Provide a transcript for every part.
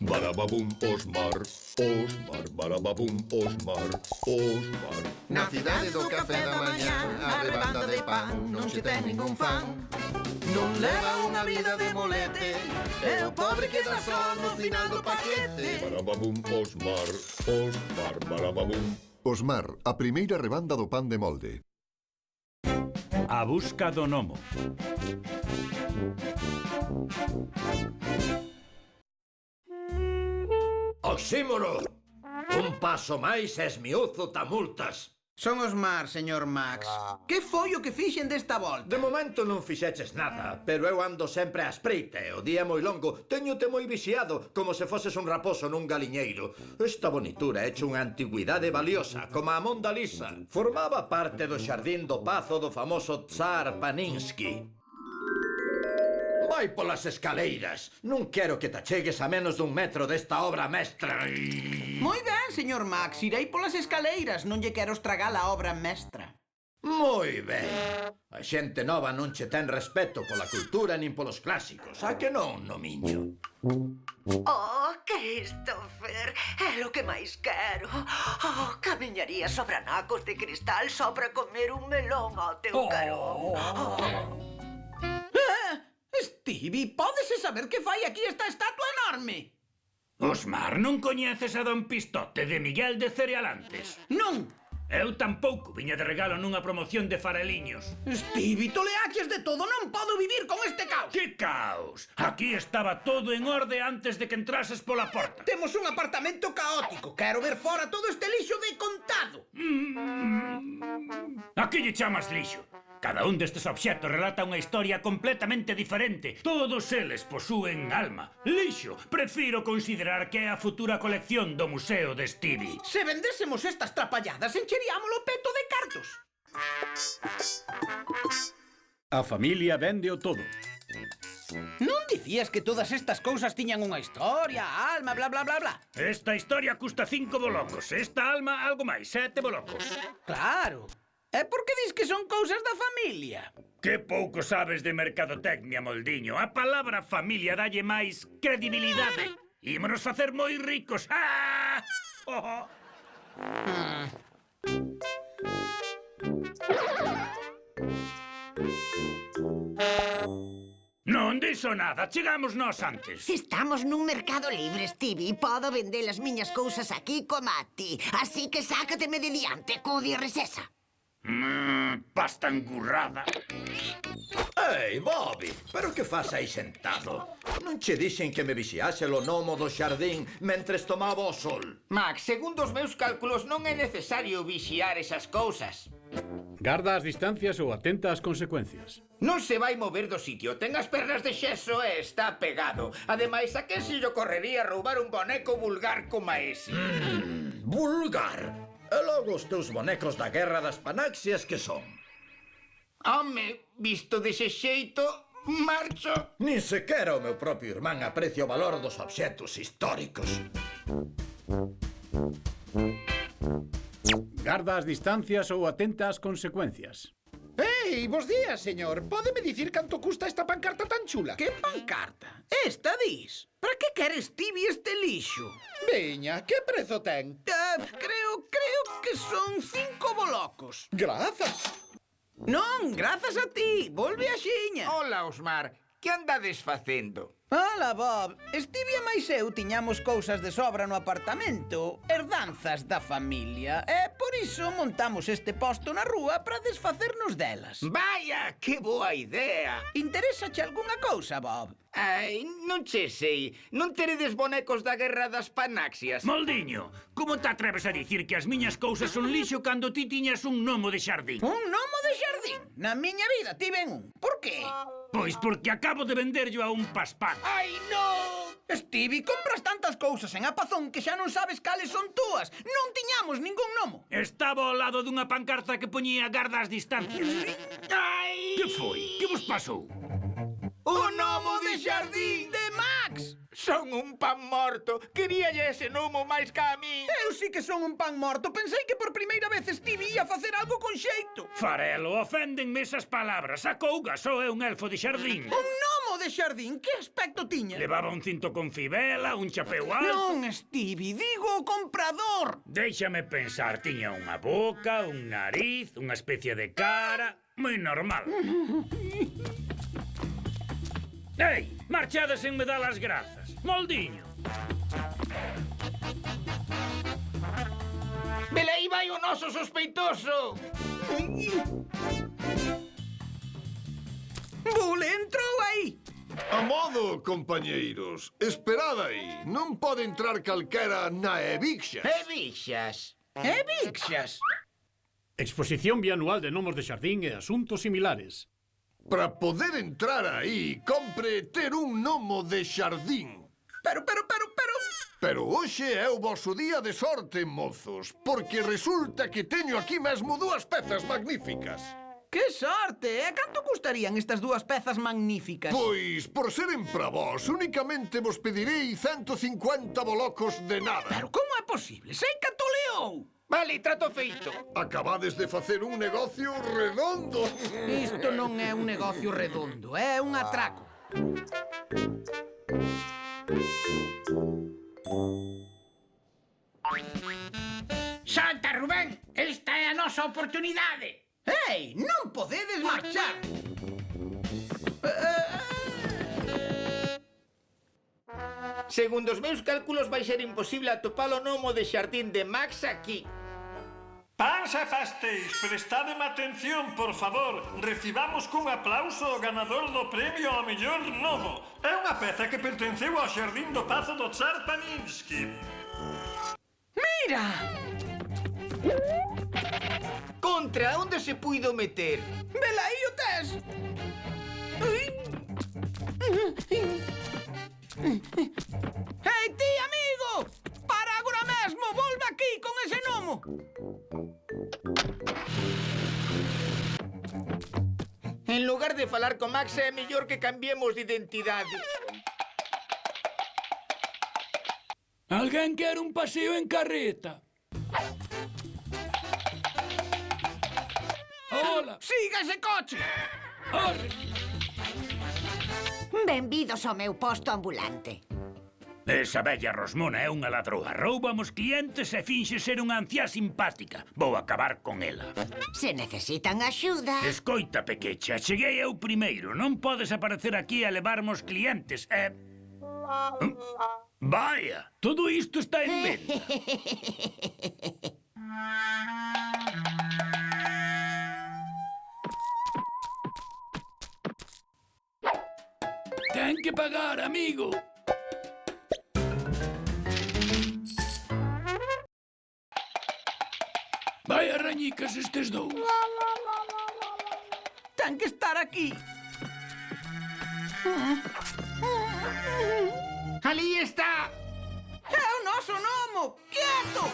barababum, Osmar. Osmar, barababum, Osmar. Osmar. Na cidade do café da mañá, a rebanda de pan non se ten ningún fan. Non leva unha vida de molete, e o pobre queda só no final do paquete. Barababum, Osmar. Osmar, barababum. Osmar, a primeira rebanda do pan de molde. A busca do nomo. Oxímoro! Un paso máis e esmiuzo ta multas. Son Osmar, señor Max. Que foi o que fixen desta volta? De momento non fixeches nada, pero eu ando sempre a espreita e o día moi longo teñote moi vixiado, como se foses un raposo nun galiñeiro. Esta bonitura é unha antigüidade valiosa, como a Mona Lisa. Formaba parte do xardín do pazo do famoso Tsar Paninsky. Vai polas escaleiras. Non quero que te achegues a menos dun metro desta obra mestra. Moi ben, señor Max, irei polas escaleiras. Non lle quero estragar a obra mestra. Moi ben. A xente nova non che ten respeto pola cultura nin polos clásicos. A que non, no miño? Oh, Christopher, é o que máis quero. Oh, camiñaría sobre anacos de cristal só para comer un melón ao teu carón. Stevie, pódese saber que fai aquí esta estatua enorme? Osmar, non coñeces a Don Pistote de Miguel de Cerealantes? Non! Eu tampouco, viña de regalo nunha promoción de fareliños. Stevie, toleaches de todo, non podo vivir con este caos. Que caos? Aquí estaba todo en orde antes de que entrases pola porta. Temos un apartamento caótico. Quero ver fora todo este lixo de contado. Aquí lle chamas lixo. Cada un destes obxectos relata unha historia completamente diferente. Todos eles posúen alma. Lixo, prefiro considerar que é a futura colección do Museo de Stevie. Se vendésemos estas trapalladas, encheríamolo peto de cartos. A familia véndeo todo. Non dicías que todas estas cousas tiñan unha historia, alma, bla, bla, bla, bla? Esta historia custa 5 bolocos. Esta alma, algo máis, 7 bolocos. Claro. E por que dis que son cousas da familia? Que pouco sabes de mercadotecnia, Moldiño. A palabra familia dalle máis credibilidade. Ímonos facer moi ricos. ¡Ah! Oh. Non dixo nada, chegamos nós antes. Estamos nun mercado libre, Stevie. Podo vender as miñas cousas aquí como a ti. Así que sácateme de diante, Cody Recesa. Pasta engurrada. Ei, Bobby, pero que faz aí sentado? Non che dixen que me vixiase o nomo do xardín mentres tomaba o sol? Max, segundo os meus cálculos non é necesario vixiar esas cousas. Garda as distancias ou atenta ás consecuencias. Non se vai mover do sitio, ten as pernas de xeso e está pegado. Ademais, a que se lle correría roubar un boneco vulgar como ese? Vulgar? E logo os teus bonecos da guerra das Panaxias que son? Home, visto dese xeito, marcho. Nin sequera o meu propio irmán aprecia o valor dos obxectos históricos. Garda as distancias ou atenta ás consecuencias. Ei, bos días, señor. Pódeme dicir canto custa esta pancarta tan chula? Que pancarta? Esta dis? Para que quere Stevie este lixo? Veña, que prezo ten? Creo que son 5 bolocos. Grazas. Non, grazas a ti. Volve a xiña. Hola, Osmar. Que andades facendo? Hola, Bob. Stevie e máis eu tiñamos cousas de sobra no apartamento, herdanzas da familia, e por iso montamos este posto na rúa para desfacernos delas. Vaya, que boa idea. Interésache algunha cousa, Bob? Ai, non che sei. Non teredes bonecos da guerra das Panaxias? Moldiño, como te atreves a dicir que as miñas cousas son lixo cando ti tiñas un gnomo de xardín? Un gnomo de xardín? Na miña vida tiven un. Por qué? Pois porque acabo de venderlo a un paspán. Ai, non! Stevie, compras tantas cousas en Apazón que xa non sabes cales son túas. Non tiñamos ningún gnomo. Estaba ao lado dunha pancarta que poñía garda as distancias. Ai! Que foi? Que vos pasou? O gnomo de xardín de Max! Son un pan morto. Queríalle ese gnomo máis ca a min. Eu sí que son un pan morto. Pensei que por primeira vez Stevie ia facer algo con xeito. Farelo, oféndenme esas palabras. A couga só é un elfo de xardín. Un gnomo gnomo de xardín, que aspecto tiña? Levaba un cinto con fibela, un chapeu alto... Non, Stevie, digo o comprador. Déixame pensar, tiña unha boca, un nariz, unha especie de cara... Moi normal. Ei, marchades en me dar as grazas. Moldiño. Velaí vai o noso sospeitoso. Bull, entrou aí. A modo, compañeiros. Esperad aí. Non pode entrar calquera na Evixas. Evixas. Evixas. Exposición bianual de gnomos de xardín e asuntos similares. Para poder entrar aí, compre ter un gnomo de xardín. Pero... Pero hoxe é o voso día de sorte, mozos, porque resulta que teño aquí mesmo 2 pezas magníficas. Que sorte! E canto custarían estas 2 pezas magníficas? Pois, por seren para vos, únicamente vos pedirei 150 bolocos de nada. Pero como é posible? Sei que atoleou! Vale, trato feito. Acabades de facer un negocio redondo. Isto non é un negocio redondo, é un atraco. Salta, Rubén! Esta é a nosa oportunidade. Ei, non podedes marchar! Segundo os meus cálculos vai ser imposible atopar o gnomo de xardín de Max aquí. Pans e pastéis, prestademe atención, por favor. Recibamos cun aplauso o ganador do premio ao mellor gnomo. É unha peza que pertenceu ao xardín do Pazo do Tsar Paninsky. Mira! Contra, onde se puido meter? Velaí o tes! Ei, ti, amigo! Para agora mesmo! Volve aquí con ese gnomo! En lugar de falar con Max, é mellor que cambiemos de identidade. Alguén quer un paseo en carreta? Hola! Siga ese coche! Arre! Benvidos ao meu posto ambulante. Esa bella Rosmona é unha ladroa. Roubamos clientes e finxe ser unha anciá simpática. Vou acabar con ela. Se necesitan axuda... Escoita, pequecha, cheguei eu primeiro. Non podes aparecer aquí a levarmos clientes. Vaya, todo isto está en venta. Ten que pagar, amigo. Vai a rañicas estes dous. Ten que estar aquí. ¡Alí está! É o noso gnomo! Quieto!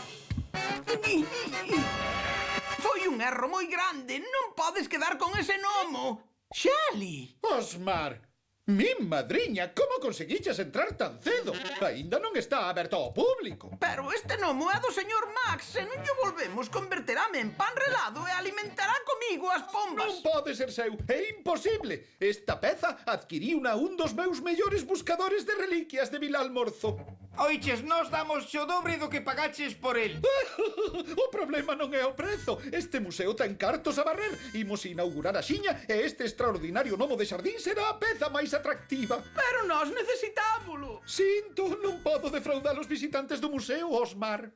Foi un erro moi grande. Non podes quedar con ese gnomo. Shelly! Osmar! Mi madriña, como conseguiches entrar tan cedo? Ainda non está aberto ao público. Pero este gnomo é do señor Max. Se non lle volvemos, converterame en pan relado e alimentará comigo as pombas. Non pode ser seu, é imposible. Esta peza adquiriuna un dos meus mellores buscadores de reliquias de Vilalmorzo. Oiches, nós damos o dobre do que pagaches por el. O problema non é o prezo. Este museo ten cartos a barrer. Imos inaugurar a xiña e este extraordinario gnomo de xardín será a peza máis atractiva. Pero nós necesitámolo. Sinto, non podo defraudar os visitantes do museo, Osmar.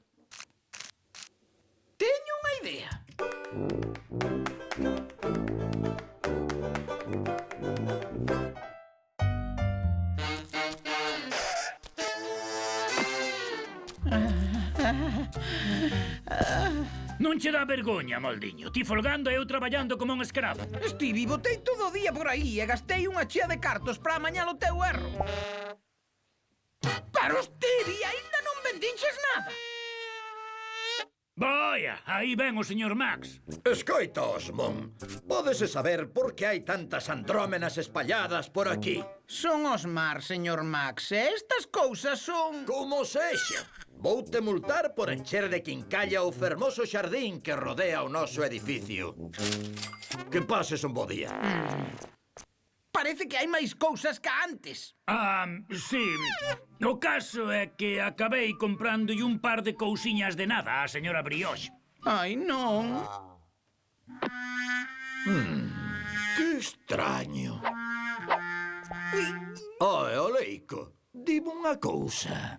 Teño unha idea. Non che dá vergoña, Moldiño. Ti folgando e eu traballando como un escravo. Stevie, botei todo o día por aí e gastei unha chea de cartos para amañar o teu erro. Pero, Stevie, aínda non vendiches nada. Vaya, aí ven o señor Max. Escoita, Osmond. Pódese saber por que hai tantas andrómenas espalladas por aquí? Son Osmar, señor Max, e estas cousas son... Como sexa. Voute multar por encher de quincalla o fermoso xardín que rodea o noso edificio. Que pases un bo día. Parece que hai máis cousas que antes. Sí. O caso é que acabei comprándolle un par de cousiñas de nada á señora Brioche. Ai, non. Que extraño. Oleico, dime unha cousa.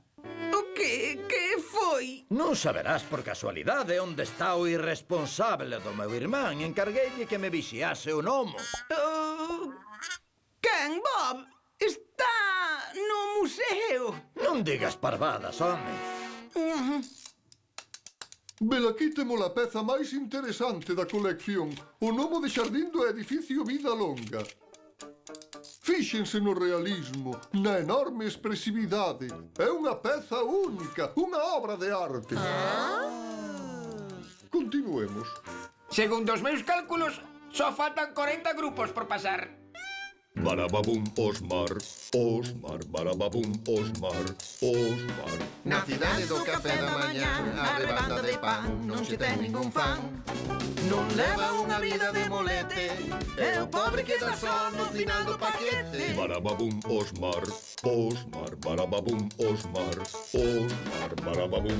O que? Que foi? Non saberás por casualidade onde está o irresponsable do meu irmán. Encargueille que me vixiase o nomo. Quen, Bob? Está no museo. Non digas parvadas, home. Velaquí temos a peza máis interesante da colección. O nomo de xardín do edificio Vida Longa. Fíxense no realismo, na enorme expresividade. É unha peza única, unha obra de arte. Continuemos. Segundo os meus cálculos, só faltan 40 grupos por pasar. Barababum, Osmar, Osmar, barababum, Osmar, Osmar. Na cidade do café da mañá, a rebanda de pan non che ten ningún fan. Non leva unha vida de molete, e o pobre queda só no final do paquete. Barababum, Osmar, Osmar, barababum, Osmar, Osmar, barababum.